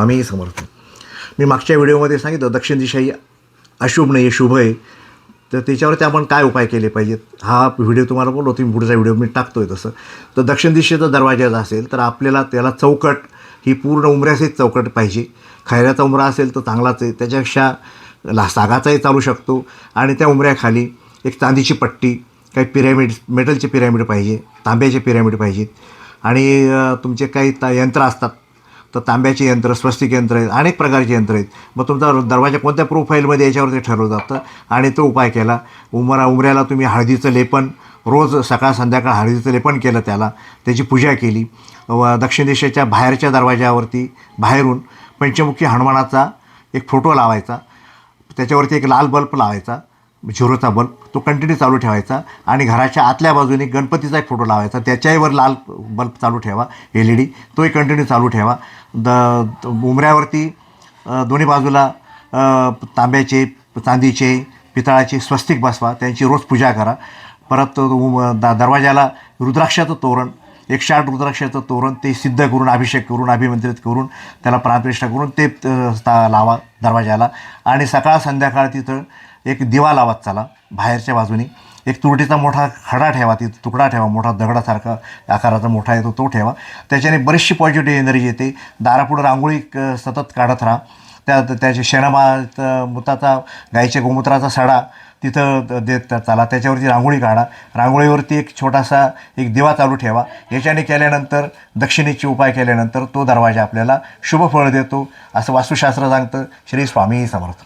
आम्ही समर्थ. मी मागच्या व्हिडिओमध्ये सांगितलं दक्षिण दिशा ही अशुभ नाही आहे, शुभ आहे. तर त्याच्यावरती आपण काय उपाय केले पाहिजेत हा व्हिडिओ तुम्हाला बोललो, तुम्ही पुढचा व्हिडिओ मी टाकतो आहे तसं. तर दक्षिण दिशेचा दरवाजा असेल तर आपल्याला त्याला चौकट ही पूर्ण उंबऱ्यासहित चौकट पाहिजे. खैऱ्याचा उंबरा असेल तर चांगलाच आहे, त्याच्यापेक्षा सागाचाही चालू शकतो. आणि त्या उंबऱ्याखाली एक चांदीची पट्टी, काही पिरॅमिड, मेटलचे पिरॅमिड पाहिजे, तांब्याचे पिरॅमिड पाहिजेत. आणि तुमचे काही यंत्र असतात तर तांब्याचे यंत्र, स्वस्तिक यंत्र आहेत, अनेक प्रकारचे यंत्र आहेत. मग तुमचा दरवाजा कोणत्या प्रोफाईलमध्ये याच्यावरती ठरवलं जातं. आणि तो उपाय केला. उंबऱ्याला तुम्ही हळदीचं लेपन, रोज सकाळ संध्याकाळ हळदीचं लेपन केलं, त्याची पूजा केली. व दक्षिण दिशेच्या बाहेरच्या दरवाजावरती बाहेरून पंचमुखी हनुमानाचा एक फोटो लावायचा, त्याच्यावरती एक लाल बल्ब लावायचा, झिरोचा बल्ब, तो कंटिन्यू चालू ठेवायचा. आणि घराच्या आतल्या बाजूने गणपतीचा एक फोटो लावायचा, त्याच्यावर लाल बल्ब चालू ठेवा, LED, तोही कंटिन्यू चालू ठेवा. उंबऱ्यावरती दोन्ही बाजूला तांब्याचे, चांदीचे, पितळाचे स्वस्तिक बसवा, त्यांची रोज पूजा करा. परत दरवाजाला रुद्राक्षाचं तोरण, 108 रुद्राक्षाचं तोरण, ते सिद्ध करून, अभिषेक करून, अभिमंत्रित करून, त्याला प्राणप्रतिष्ठा करून ते लावा दरवाजाला. आणि सकाळ संध्याकाळ तिथं एक दिवा लावत चला. बाहेरच्या बाजूने एक तुरटीचा मोठा खडा ठेवा, तिथं तुकडा ठेवा, मोठा दगडासारखा आकाराचा मोठा येतो तो ठेवा. त्याच्याने बरीचशी पॉझिटिव्ह एनर्जी येते. दारापुढं रांगोळी सतत काढत राहा. त्याचे मुताचा, गाईच्या गोमूत्राचा सडा तिथं देत चला, त्याच्यावरती रांगोळी काढा. रांगोळीवरती एक छोटासा एक दिवा चालू ठेवा. याच्याने केल्यानंतर, दक्षिणेचे उपाय केल्यानंतर तो दरवाजा आपल्याला शुभ फळ देतो, असं वास्तुशास्त्र सांगतं. श्री स्वामी समर्थ.